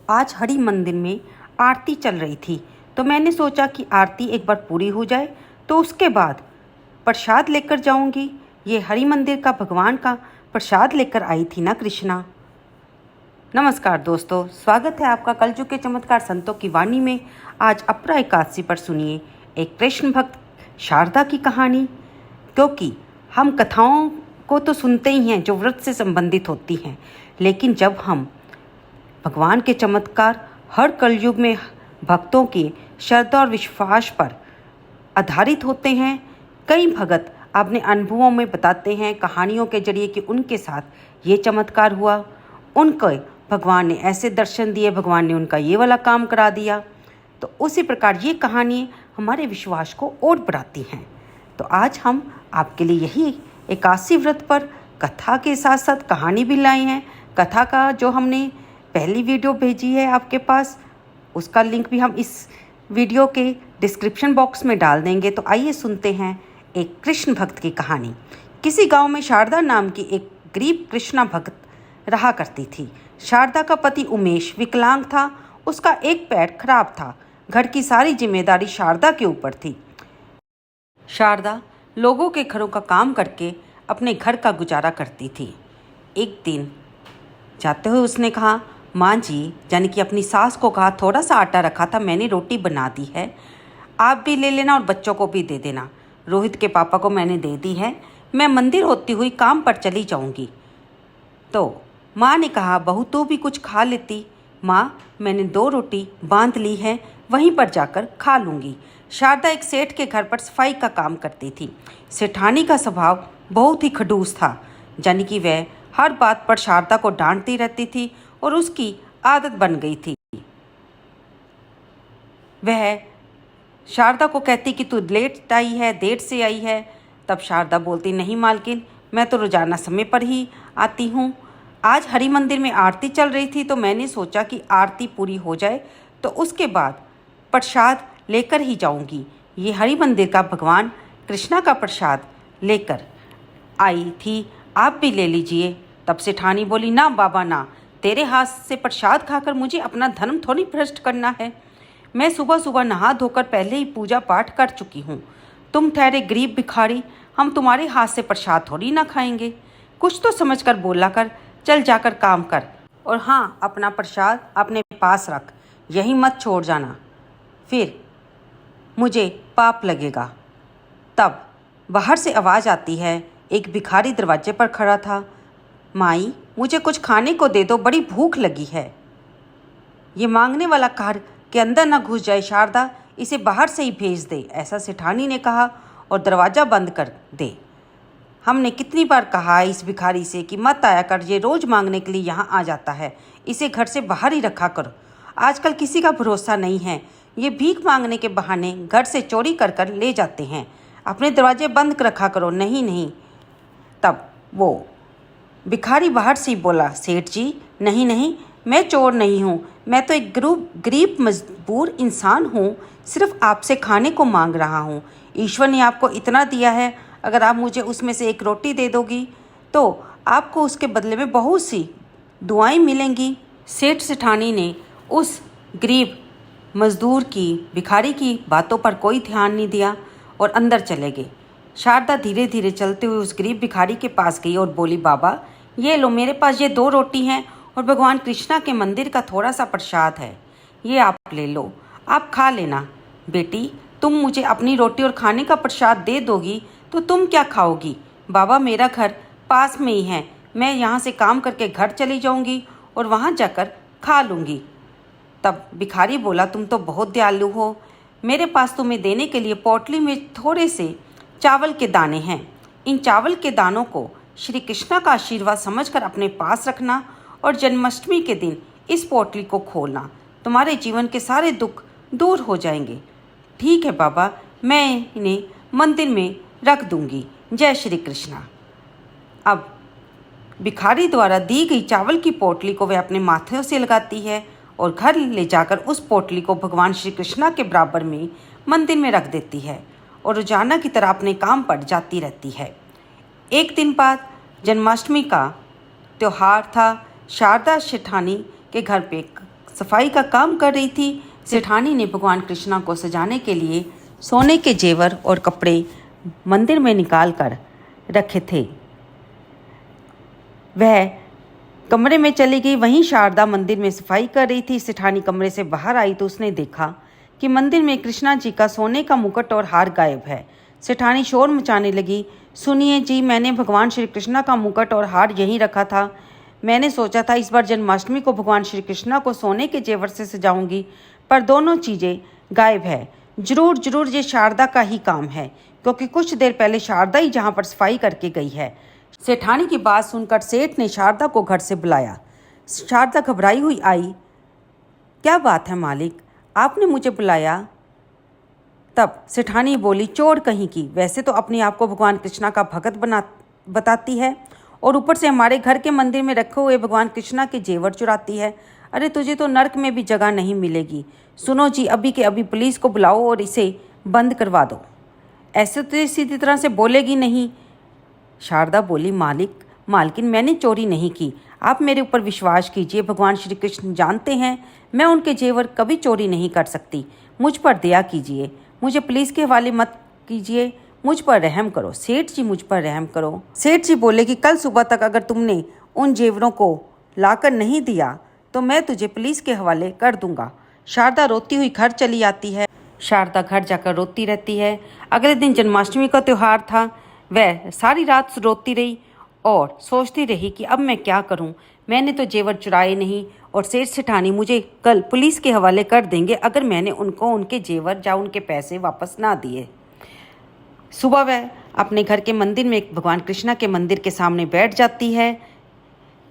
आज हरि मंदिर में आरती चल रही थी, तो मैंने सोचा कि आरती एक बार पूरी हो जाए तो उसके बाद प्रसाद लेकर जाऊंगी। ये हरि मंदिर का भगवान का प्रसाद लेकर आई थी ना कृष्णा। नमस्कार दोस्तों, स्वागत है आपका कलयुग के चमत्कार संतों की वाणी में। आज अपरा एकादशी पर सुनिए एक कृष्ण भक्त शारदा की कहानी। क्योंकि हम कथाओं को तो सुनते ही हैं जो व्रत से संबंधित होती हैं, लेकिन जब हम भगवान के चमत्कार हर कलयुग में भक्तों के श्रद्धा और विश्वास पर आधारित होते हैं। कई भगत अपने अनुभवों में बताते हैं कहानियों के जरिए कि उनके साथ ये चमत्कार हुआ, उनको भगवान ने ऐसे दर्शन दिए, भगवान ने उनका ये वाला काम करा दिया। तो उसी प्रकार ये कहानी हमारे विश्वास को और बढ़ाती हैं। तो आज हम आपके लिए यही एकादशी व्रत पर कथा के साथ साथ कहानी भी लाए हैं। कथा का जो हमने पहली वीडियो भेजी है आपके पास, उसका लिंक भी हम इस वीडियो के डिस्क्रिप्शन बॉक्स में डाल देंगे। तो आइए सुनते हैं एक कृष्ण भक्त की कहानी। किसी गांव में शारदा नाम की एक गरीब कृष्णा भक्त रहा करती थी। शारदा का पति उमेश विकलांग था, उसका एक पैर खराब था। घर की सारी जिम्मेदारी शारदा के ऊपर थी। शारदा लोगों के घरों का काम करके अपने घर का गुजारा करती थी। एक दिन जाते हुए उसने कहा, माँ जी, यानी कि अपनी सास को कहा, थोड़ा सा आटा रखा था, मैंने रोटी बना दी है, आप भी ले लेना और बच्चों को भी दे देना। रोहित के पापा को मैंने दे दी है, मैं मंदिर होती हुई काम पर चली जाऊंगी। तो माँ ने कहा, बहू तू भी कुछ खा लेती। माँ, मैंने 2 रोटी बांध ली है, वहीं पर जाकर खा लूँगी। शारदा एक सेठ के घर पर सफाई का काम करती थी। सेठानी का स्वभाव बहुत ही खड़ूस था, यानी कि वह हर बात पर शारदा को डांटती रहती थी और उसकी आदत बन गई थी। वह शारदा को कहती कि तू लेट आई है, देर से आई है। तब शारदा बोलती, नहीं मालकिन, मैं तो रोजाना समय पर ही आती हूँ। आज हरि मंदिर में आरती चल रही थी तो मैंने सोचा कि आरती पूरी हो जाए तो उसके बाद प्रसाद लेकर ही जाऊंगी। ये हरि मंदिर का भगवान कृष्णा का प्रसाद लेकर आई थी, आप भी ले लीजिए। तब सेठानी बोली, ना बाबा ना, तेरे हाथ से प्रसाद खाकर मुझे अपना धर्म थोड़ी भ्रष्ट करना है। मैं सुबह सुबह नहा धोकर पहले ही पूजा पाठ कर चुकी हूँ। तुम ठहरे गरीब भिखारी, हम तुम्हारे हाथ से प्रसाद थोड़ी ना खाएंगे। कुछ तो समझ कर बोला कर, चल जाकर काम कर, और हाँ, अपना प्रसाद अपने पास रख, यही मत छोड़ जाना, फिर मुझे पाप लगेगा। तब बाहर से आवाज़ आती है। एक भिखारी दरवाजे पर खड़ा था। माई, मुझे कुछ खाने को दे दो, बड़ी भूख लगी है। ये मांगने वाला घर के अंदर न घुस जाए शारदा, इसे बाहर से ही भेज दे, ऐसा सेठानी ने कहा और दरवाज़ा बंद कर दे। हमने कितनी बार कहा है इस भिखारी से कि मत आया कर, ये रोज़ मांगने के लिए यहाँ आ जाता है, इसे घर से बाहर ही रखा करो। आजकल किसी का भरोसा नहीं है, ये भीख मांगने के बहाने घर से चोरी कर कर ले जाते हैं, अपने दरवाजे बंद रखा करो। नहीं नहीं। तब वो भिखारी बाहर से ही बोला, सेठ जी, नहीं नहीं, मैं चोर नहीं हूँ, मैं तो एक गरीब मजबूर इंसान हूँ, सिर्फ आपसे खाने को मांग रहा हूँ। ईश्वर ने आपको इतना दिया है, अगर आप मुझे उसमें से एक रोटी दे दोगी तो आपको उसके बदले में बहुत सी दुआएं मिलेंगी। सेठ सेठानी ने उस गरीब मजदूर की, भिखारी की बातों पर कोई ध्यान नहीं दिया और अंदर चले गए। शारदा धीरे धीरे चलते हुए उस गरीब भिखारी के पास गई और बोली, बाबा, ये लो, मेरे पास ये 2 रोटी हैं और भगवान कृष्णा के मंदिर का थोड़ा सा प्रसाद है, ये आप ले लो, आप खा लेना। बेटी, तुम मुझे अपनी रोटी और खाने का प्रसाद दे दोगी तो तुम क्या खाओगी? बाबा, मेरा घर पास में ही है, मैं यहाँ से काम करके घर चली जाऊँगी और वहाँ जाकर खा लूँगी। तब भिखारी बोला, तुम तो बहुत दयालु हो, मेरे पास तुम्हें देने के लिए पोटली में थोड़े से चावल के दाने हैं। इन चावल के दानों को श्री कृष्णा का आशीर्वाद समझकर अपने पास रखना और जन्माष्टमी के दिन इस पोटली को खोलना, तुम्हारे जीवन के सारे दुख दूर हो जाएंगे। ठीक है बाबा, मैं इन्हें मंदिर में रख दूंगी। जय श्री कृष्णा। अब भिखारी द्वारा दी गई चावल की पोटली को वह अपने माथे से लगाती है और घर ले जाकर उस पोटली को भगवान श्री कृष्णा के बराबर में मंदिर में रख देती है और रोजाना की तरह अपने काम पर जाती रहती है। एक दिन बाद जन्माष्टमी का त्यौहार था। शारदा सेठानी के घर पे सफाई का काम कर रही थी। सेठानी ने भगवान कृष्णा को सजाने के लिए सोने के जेवर और कपड़े मंदिर में निकाल कर रखे थे। वह कमरे में चली गई। वहीं शारदा मंदिर में सफाई कर रही थी। सेठानी कमरे से बाहर आई तो उसने देखा कि मंदिर में कृष्णा जी का सोने का मुकुट और हार गायब है। सेठानी शोर मचाने लगी, सुनिए जी, मैंने भगवान श्री कृष्णा का मुकुट और हार यहीं रखा था। मैंने सोचा था इस बार जन्माष्टमी को भगवान श्री कृष्णा को सोने के जेवर से सजाऊंगी, पर दोनों चीज़ें गायब है। जरूर ये शारदा का ही काम है, क्योंकि कुछ देर पहले शारदा ही जहाँ पर सफाई करके गई है। सेठानी की बात सुनकर सेठ ने शारदा को घर से बुलाया। शारदा घबराई हुई आई। क्या बात है मालिक, आपने मुझे बुलाया? तब सेठानी बोली, चोर कहीं की, वैसे तो अपने आप को भगवान कृष्णा का भगत बताती है और ऊपर से हमारे घर के मंदिर में रखे हुए भगवान कृष्णा के जेवर चुराती है। अरे तुझे तो नर्क में भी जगह नहीं मिलेगी। सुनो जी, अभी के अभी पुलिस को बुलाओ और इसे बंद करवा दो। ऐसे तो सीधी तरह से बोलेगी नहीं। शारदा बोली, मालकिन मैंने चोरी नहीं की, आप मेरे ऊपर विश्वास कीजिए। भगवान श्री कृष्ण जानते हैं मैं उनके जेवर कभी चोरी नहीं कर सकती। मुझ पर दया कीजिए, मुझे पुलिस के हवाले मत कीजिए, मुझ पर रहम करो। सेठ जी मुझ पर रहम करो। सेठ जी बोले कि कल सुबह तक अगर तुमने उन जेवरों को लाकर नहीं दिया तो मैं तुझे पुलिस के हवाले कर दूंगा। शारदा रोती हुई घर चली आती है। शारदा घर जाकर रोती रहती है। अगले दिन जन्माष्टमी का त्यौहार था। वह सारी रात रोती रही और सोचती रही कि अब मैं क्या करूं। मैंने तो जेवर चुराए नहीं और सेठ सेठानी मुझे कल पुलिस के हवाले कर देंगे अगर मैंने उनको उनके जेवर या उनके पैसे वापस ना दिए। सुबह वह अपने घर के मंदिर में भगवान कृष्णा के मंदिर के सामने बैठ जाती है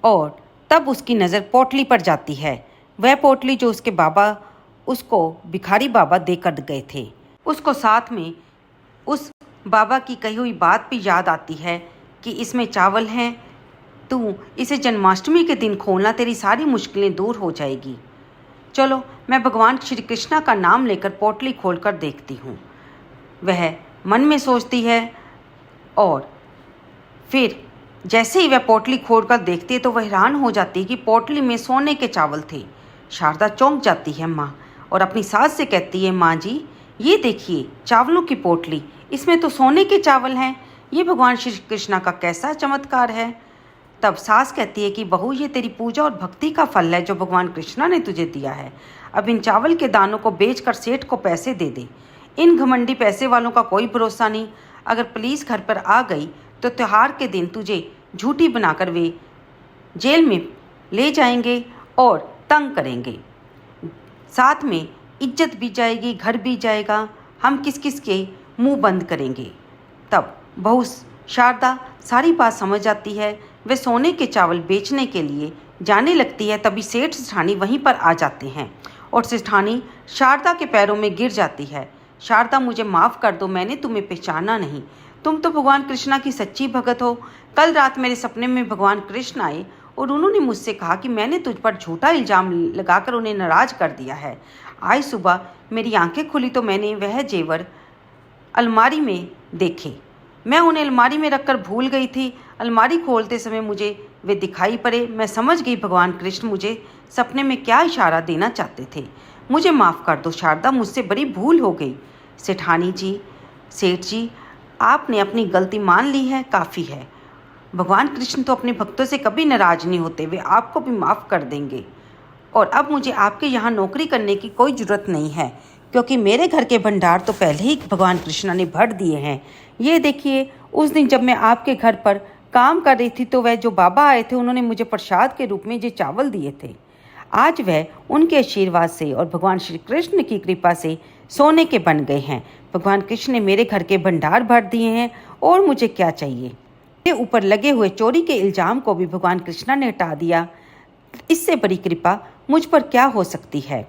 और तब उसकी नज़र पोटली पर जाती है। वह पोटली जो उसके बाबा उसको भिखारी बाबा देकर गए थे। उसको साथ में उस बाबा की कही हुई बात भी याद आती है कि इसमें चावल हैं, तू इसे जन्माष्टमी के दिन खोलना, तेरी सारी मुश्किलें दूर हो जाएगी। चलो मैं भगवान श्री कृष्णा का नाम लेकर पोटली खोलकर देखती हूँ। वह मन में सोचती है और फिर जैसे ही वह पोटली खोलकर देखती है तो वह हैरान हो जाती है कि पोटली में सोने के चावल थे। शारदा चौंक जाती है माँ और अपनी सास से कहती है, माँ जी ये देखिए चावलों की पोटली, इसमें तो सोने के चावल हैं। ये भगवान श्री कृष्णा का कैसा चमत्कार है। तब सास कहती है कि बहू, ये तेरी पूजा और भक्ति का फल है जो भगवान कृष्णा ने तुझे दिया है। अब इन चावल के दानों को बेचकर सेठ को पैसे दे दे। इन घमंडी पैसे वालों का कोई भरोसा नहीं। अगर पुलिस घर पर आ गई तो त्योहार के दिन तुझे झूठी बनाकर वे जेल में ले जाएंगे और तंग करेंगे। साथ में इज्जत भी जाएगी, घर भी जाएगा। हम किस किस के मुंह बंद करेंगे। तब बहू शारदा सारी बात समझ जाती है। वे सोने के चावल बेचने के लिए जाने लगती है। तभी सेठ सेठानी वहीं पर आ जाते हैं और सेठानी शारदा के पैरों में गिर जाती है। शारदा, मुझे माफ़ कर दो, मैंने तुम्हें पहचाना नहीं। तुम तो भगवान कृष्णा की सच्ची भगत हो। कल रात मेरे सपने में भगवान कृष्ण आए और उन्होंने मुझसे कहा कि मैंने तुझ पर झूठा इल्ज़ाम लगाकर उन्हें नाराज़ कर दिया है। आज सुबह मेरी आंखें खुली तो मैंने वह जेवर अलमारी में देखे। मैं उन्हें अलमारी में रखकर भूल गई थी। अलमारी खोलते समय मुझे वे दिखाई पड़े। मैं समझ गई भगवान कृष्ण मुझे सपने में क्या इशारा देना चाहते थे। मुझे माफ़ कर दो शारदा, मुझसे बड़ी भूल हो गई। सेठानी जी, सेठ जी, आपने अपनी गलती मान ली है, काफ़ी है। भगवान कृष्ण तो अपने भक्तों से कभी नाराज़ नहीं होते, वे आपको भी माफ़ कर देंगे। और अब मुझे आपके यहाँ नौकरी करने की कोई ज़रूरत नहीं है, क्योंकि मेरे घर के भंडार तो पहले ही भगवान कृष्ण ने भर दिए हैं। ये देखिए, उस दिन जब मैं आपके घर पर काम कर रही थी तो वह जो बाबा आए थे उन्होंने मुझे प्रसाद के रूप में ये चावल दिए थे। आज वह उनके आशीर्वाद से और भगवान श्री कृष्ण की कृपा से सोने के बन गए हैं। भगवान कृष्ण ने मेरे घर के भंडार भर दिए हैं और मुझे क्या चाहिए। मेरे ऊपर लगे हुए चोरी के इल्ज़ाम को भी भगवान कृष्ण ने हटा दिया। इससे बड़ी कृपा मुझ पर क्या हो सकती है।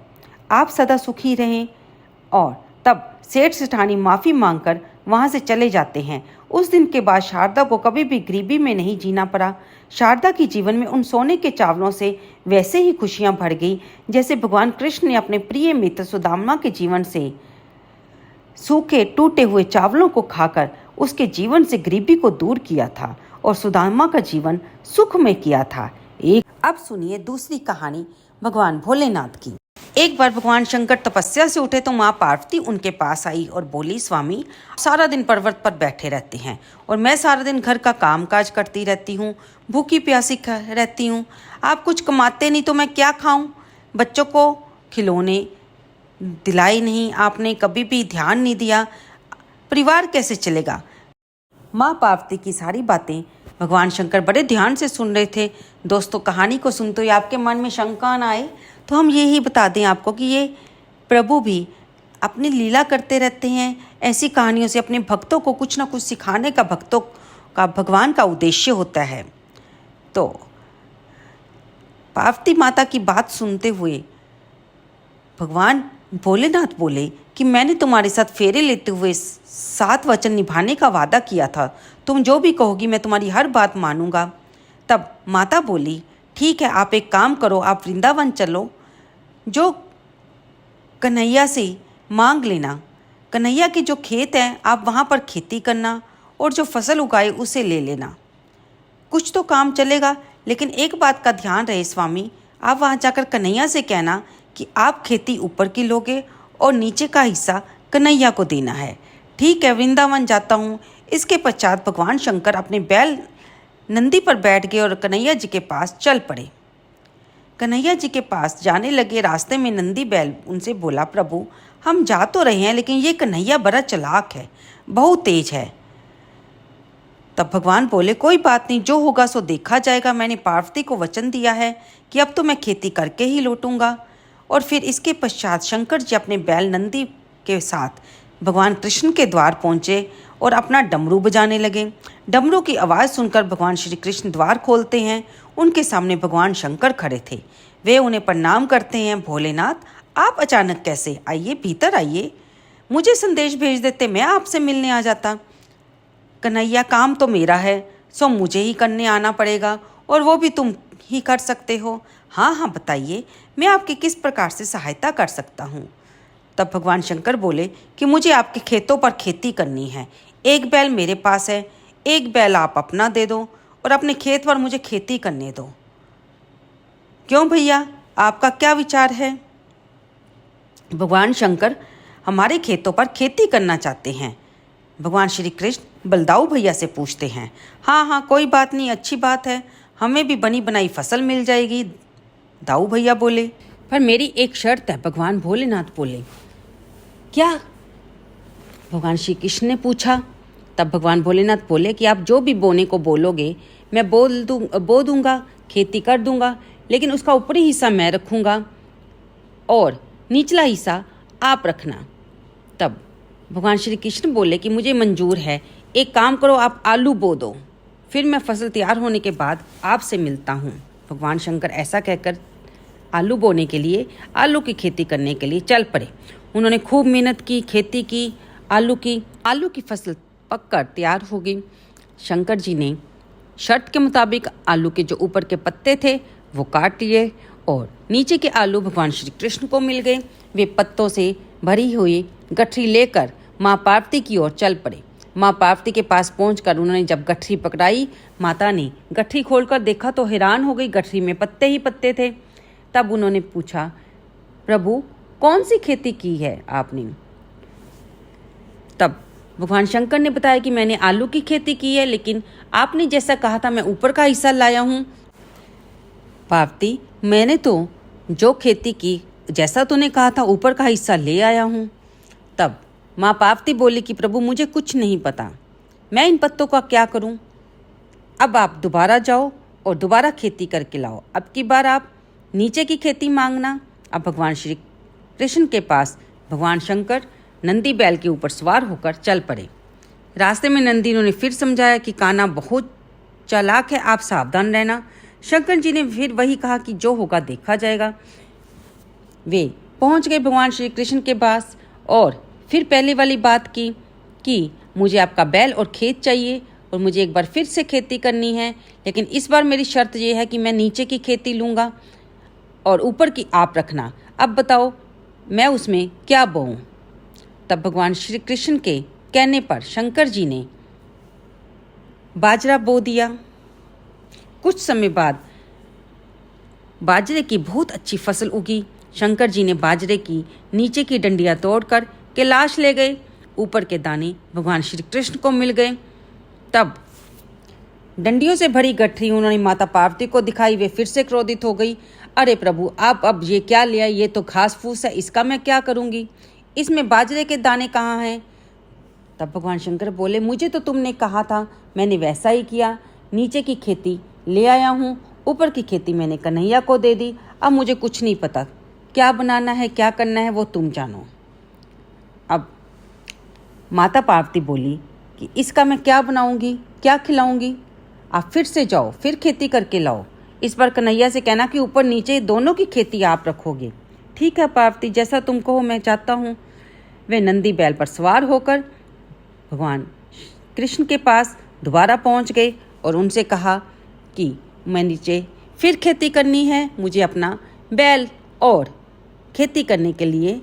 आप सदा सुखी रहें। और तब सेठ सेठानी माफ़ी मांगकर वहाँ से चले जाते हैं। उस दिन के बाद शारदा को कभी भी गरीबी में नहीं जीना पड़ा। शारदा के जीवन में उन सोने के चावलों से वैसे ही खुशियाँ भर गई जैसे भगवान कृष्ण ने अपने प्रिय मित्र सुदामा के जीवन से सूखे टूटे हुए चावलों को खाकर उसके जीवन से गरीबी को दूर किया था और सुदामा का जीवन सुख में किया था। अब सुनिए दूसरी कहानी भगवान भोलेनाथ की। एक बार भगवान शंकर तपस्या से उठे तो माँ पार्वती उनके पास आई और बोली, स्वामी सारा दिन पर्वत पर बैठे रहते हैं और मैं सारा दिन घर का काम काज करती रहती हूँ, भूखी प्यासी रहती हूँ। आप कुछ कमाते नहीं तो मैं क्या खाऊँ? बच्चों को खिलौने दिलाए नहीं, आपने कभी भी ध्यान नहीं दिया, परिवार कैसे चलेगा? माँ पार्वती की सारी बातें भगवान शंकर बड़े ध्यान से सुन रहे थे। दोस्तों, कहानी को सुनते हुए आपके मन में शंका न आए तो हम यही बता दें आपको कि ये प्रभु भी अपनी लीला करते रहते हैं। ऐसी कहानियों से अपने भक्तों को कुछ ना कुछ सिखाने का भक्तों का भगवान का उद्देश्य होता है। तो पार्वती माता की बात सुनते हुए भगवान भोलेनाथ बोले कि मैंने तुम्हारे साथ फेरे लेते हुए 7 वचन निभाने का वादा किया था, तुम जो भी कहोगी मैं तुम्हारी हर बात मानूंगा। तब माता बोली, ठीक है, आप एक काम करो, आप वृंदावन चलो, जो कन्हैया से मांग लेना, कन्हैया के जो खेत हैं आप वहाँ पर खेती करना और जो फसल उगाए उसे ले लेना। कुछ तो काम चलेगा, लेकिन एक बात का ध्यान रहे स्वामी, आप वहाँ जाकर कन्हैया से कहना कि आप खेती ऊपर की लोगे और नीचे का हिस्सा कन्हैया को देना है। ठीक है, वृंदावन जाता हूँ। इसके पश्चात भगवान शंकर अपने बैल नंदी पर बैठ गए और कन्हैया जी के पास चल पड़े। कन्हैया जी के पास जाने लगे, रास्ते में नंदी बैल उनसे बोला, प्रभु हम जा तो रहे हैं लेकिन ये कन्हैया बड़ा चालाक है, बहुत तेज है। तब भगवान बोले, कोई बात नहीं, जो होगा सो देखा जाएगा। मैंने पार्वती को वचन दिया है कि अब तो मैं खेती करके ही लौटूंगा। और फिर इसके पश्चात शंकर जी अपने बैल नंदी के साथ भगवान कृष्ण के द्वार पहुँचे और अपना डमरू बजाने लगे। डमरू की आवाज़ सुनकर भगवान श्री कृष्ण द्वार खोलते हैं। उनके सामने भगवान शंकर खड़े थे। वे उन्हें प्रणाम करते हैं, भोलेनाथ आप अचानक कैसे? आइए, भीतर आइए, मुझे संदेश भेज देते, मैं आपसे मिलने आ जाता। कन्हैया, काम तो मेरा है, सो मुझे ही करने आना पड़ेगा और वो भी तुम ही कर सकते हो। हाँ हाँ, बताइए मैं आपकी किस प्रकार से सहायता कर सकता हूँ। तब भगवान शंकर बोले कि मुझे आपके खेतों पर खेती करनी है। एक बैल मेरे पास है, एक बैल आप अपना दे दो और अपने खेत पर मुझे खेती करने दो। क्यों भैया, आपका क्या विचार है? भगवान शंकर हमारे खेतों पर खेती करना चाहते हैं। भगवान श्री कृष्ण बलदाऊ भैया से पूछते हैं। हाँ हाँ, कोई बात नहीं, अच्छी बात है, हमें भी बनी बनाई फसल मिल जाएगी। दाऊ भैया बोले, पर मेरी एक शर्त है। भगवान भोलेनाथ बोले, क्या? भगवान श्री कृष्ण ने पूछा। तब भगवान भोलेनाथ बोले कि आप जो भी बोने को बोलोगे मैं बो दूंगा, खेती कर दूंगा, लेकिन उसका ऊपरी हिस्सा मैं रखूंगा और निचला हिस्सा आप रखना। तब भगवान श्री कृष्ण बोले कि मुझे मंजूर है, एक काम करो, आप आलू बो दो, फिर मैं फसल तैयार होने के बाद आपसे मिलता हूँ। भगवान शंकर ऐसा कहकर आलू बोने के लिए, आलू की खेती करने के लिए चल पड़े। उन्होंने खूब मेहनत की, खेती की, आलू की फसल पककर तैयार हो गई। शंकर जी ने शर्त के मुताबिक आलू के जो ऊपर के पत्ते थे वो काट लिए और नीचे के आलू भगवान श्री कृष्ण को मिल गए। वे पत्तों से भरी हुई गठरी लेकर माँ पार्वती की ओर चल पड़े। माँ पार्वती के पास पहुंचकर उन्होंने जब गठरी पकड़ाई, माता ने गठरी खोलकर देखा तो हैरान हो गई, गठरी में पत्ते ही पत्ते थे। तब उन्होंने पूछा, प्रभु कौन सी खेती की है आपने? तब भगवान शंकर ने बताया कि मैंने आलू की खेती की है, लेकिन आपने जैसा कहा था मैं ऊपर का हिस्सा लाया हूँ। पार्वती, मैंने तो जो खेती की जैसा तूने कहा था ऊपर का हिस्सा ले आया हूँ। तब माँ पार्वती बोली कि प्रभु मुझे कुछ नहीं पता, मैं इन पत्तों का क्या करूँ? अब आप दोबारा जाओ और दोबारा खेती करके लाओ, अब की बार आप नीचे की खेती मांगना। अब भगवान श्री कृष्ण के पास भगवान शंकर नंदी बैल के ऊपर सवार होकर चल पड़े। रास्ते में नंदी ने फिर समझाया कि कान्हा बहुत चालाक है, आप सावधान रहना। शंकर जी ने फिर वही कहा कि जो होगा देखा जाएगा। वे पहुंच गए भगवान श्री कृष्ण के पास और फिर पहले वाली बात की कि मुझे आपका बैल और खेत चाहिए और मुझे एक बार फिर से खेती करनी है, लेकिन इस बार मेरी शर्त ये है कि मैं नीचे की खेती लूँगा और ऊपर की आप रखना। अब बताओ मैं उसमें क्या बोऊं? तब भगवान श्री कृष्ण के कहने पर शंकर जी ने बाजरा बो दिया। कुछ समय बाद बाजरे की बहुत अच्छी फसल उगी। शंकर जी ने बाजरे की नीचे की डंडियाँ तोड़कर कैलाश ले गए। ऊपर के दाने भगवान श्री कृष्ण को मिल गए। तब डंडियों से भरी गठरी उन्होंने माता पार्वती को दिखाई। वे फिर से क्रोधित हो गई। अरे प्रभु, आप अब ये क्या ले आए? ये तो घास फूस है, इसका मैं क्या करूँगी? इसमें बाजरे के दाने कहाँ हैं? तब भगवान शंकर बोले, मुझे तो तुमने कहा था, मैंने वैसा ही किया। नीचे की खेती ले आया हूँ, ऊपर की खेती मैंने कन्हैया को दे दी। अब मुझे कुछ नहीं पता, क्या बनाना है, क्या करना है, वो तुम जानो। अब माता पार्वती बोली कि इसका मैं क्या बनाऊंगी, क्या खिलाऊंगी? आप फिर से जाओ, फिर खेती करके लाओ। इस बार कन्हैया से कहना कि ऊपर नीचे दोनों की खेती आप रखोगे। ठीक है पार्वती, जैसा तुम कहो मैं चाहता हूँ। वे नंदी बैल पर सवार होकर भगवान कृष्ण के पास दोबारा पहुँच गए और उनसे कहा कि मैं नीचे फिर खेती करनी है, मुझे अपना बैल और खेती करने के लिए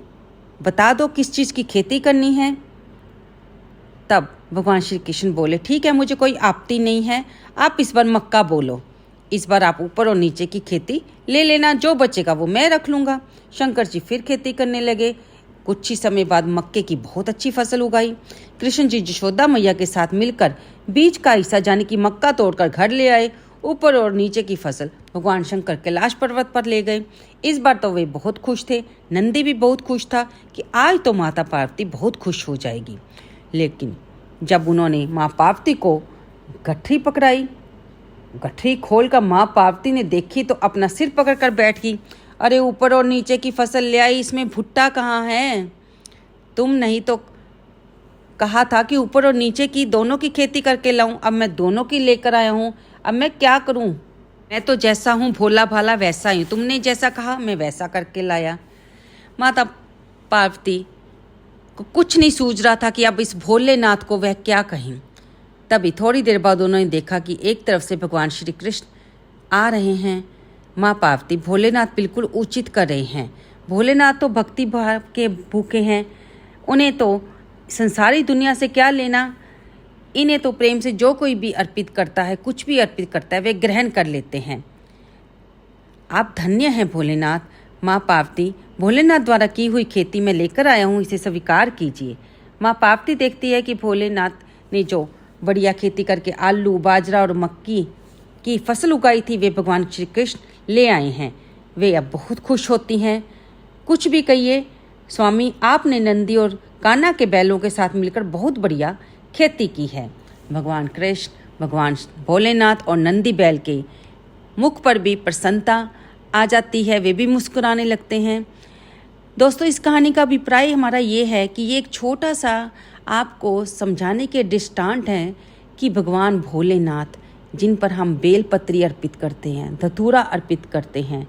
बता दो किस चीज़ की खेती करनी है। तब भगवान श्री कृष्ण बोले, ठीक है, मुझे कोई आपत्ति नहीं है, आप इस बार मक्का बोलो। इस बार आप ऊपर और नीचे की खेती ले लेना, जो बचेगा वो मैं रख लूँगा। शंकर जी फिर खेती करने लगे। कुछ ही समय बाद मक्के की बहुत अच्छी फसल उगाई। कृष्ण जी यशोदा मैया के साथ मिलकर बीज का हिस्सा यानी कि मक्का तोड़कर घर ले आए। ऊपर और नीचे की फसल भगवान शंकर कैलाश पर्वत पर ले गए। इस बार तो वे बहुत खुश थे। नंदी भी बहुत खुश था कि आज तो माता पार्वती बहुत खुश हो जाएगी। लेकिन जब उन्होंने माँ पार्वती को गठरी पकड़ाई, गठरी खोलकर माँ पार्वती ने देखी तो अपना सिर पकड़कर बैठ गई। अरे ऊपर और नीचे की फसल ले आई, इसमें भुट्टा कहाँ है? तुम नहीं तो कहा था कि ऊपर और नीचे की दोनों की खेती करके लाऊं, अब मैं दोनों की लेकर आया हूँ, अब मैं क्या करूँ? मैं तो जैसा हूँ भोला भाला वैसा ही, तुमने जैसा कहा मैं वैसा करके लाया। माता पार्वती को कुछ नहीं सूझ रहा था कि अब इस भोलेनाथ को वह क्या कहें। तभी थोड़ी देर बाद उन्होंने देखा कि एक तरफ से भगवान श्री कृष्ण आ रहे हैं। माँ पार्वती भोलेनाथ बिल्कुल उचित कर रहे हैं। भोलेनाथ तो भक्ति भाव के भूखे हैं, उन्हें तो संसारी दुनिया से क्या लेना। इन्हें तो प्रेम से जो कोई भी अर्पित करता है, कुछ भी अर्पित करता है, वे ग्रहण कर लेते हैं। आप धन्य हैं भोलेनाथ। माँ पार्वती, भोलेनाथ द्वारा की हुई खेती मैं लेकर आया हूँ, इसे स्वीकार कीजिए। माँ पार्वती देखती है कि भोलेनाथ ने जो बढ़िया खेती करके आलू, बाजरा और मक्की की फसल उगाई थी, वे भगवान श्री कृष्ण ले आए हैं। वे अब बहुत खुश होती हैं। कुछ भी कहिए स्वामी, आपने नंदी और कान्हा के बैलों के साथ मिलकर बहुत बढ़िया खेती की है। भगवान कृष्ण, भगवान भोलेनाथ और नंदी बैल के मुख पर भी प्रसन्नता आ जाती है, वे भी मुस्कुराने लगते हैं। दोस्तों, इस कहानी का अभिप्राय हमारा ये है कि ये एक छोटा सा आपको समझाने के दृष्टांत हैं कि भगवान भोलेनाथ जिन पर हम बेलपत्री अर्पित करते हैं, धतूरा अर्पित करते हैं,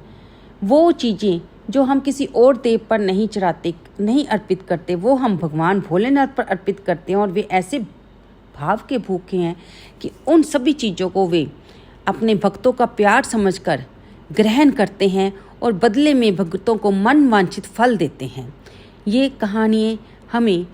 वो चीज़ें जो हम किसी और देव पर नहीं चढ़ाते, नहीं अर्पित करते, वो हम भगवान भोलेनाथ पर अर्पित करते हैं। और वे ऐसे भाव के भूखे हैं कि उन सभी चीज़ों को वे अपने भक्तों का प्यार समझकर ग्रहण करते हैं और बदले में भक्तों को मन वांछित फल देते हैं। ये कहानियाँ हमें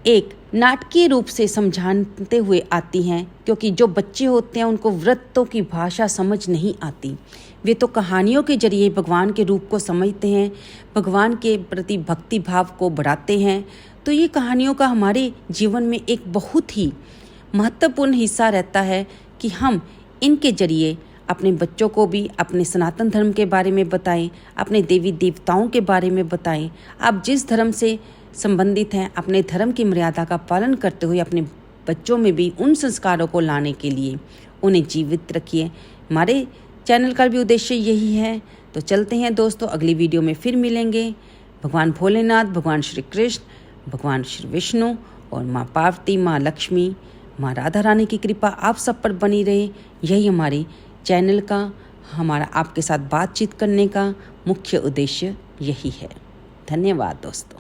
एक नाटकीय रूप से समझाते हुए आती हैं, क्योंकि जो बच्चे होते हैं उनको व्रतों की भाषा समझ नहीं आती। वे तो कहानियों के जरिए भगवान के रूप को समझते हैं, भगवान के प्रति भक्ति भाव को बढ़ाते हैं। तो ये कहानियों का हमारे जीवन में एक बहुत ही महत्वपूर्ण हिस्सा रहता है कि हम इनके जरिए अपने बच्चों को भी अपने सनातन धर्म के बारे में बताएं, अपने देवी देवताओं के बारे में बताएं। आप जिस धर्म से संबंधित हैं, अपने धर्म की मर्यादा का पालन करते हुए अपने बच्चों में भी उन संस्कारों को लाने के लिए उन्हें जीवित रखिए। हमारे चैनल का भी उद्देश्य यही है। तो चलते हैं दोस्तों, अगली वीडियो में फिर मिलेंगे। भगवान भोलेनाथ, भगवान श्री कृष्ण, भगवान श्री विष्णु और माँ पार्वती, माँ लक्ष्मी, माँ राधा रानी की कृपा आप सब पर बनी रहे। यही हमारे चैनल का, हमारा आपके साथ बातचीत करने का मुख्य उद्देश्य यही है। धन्यवाद दोस्तों।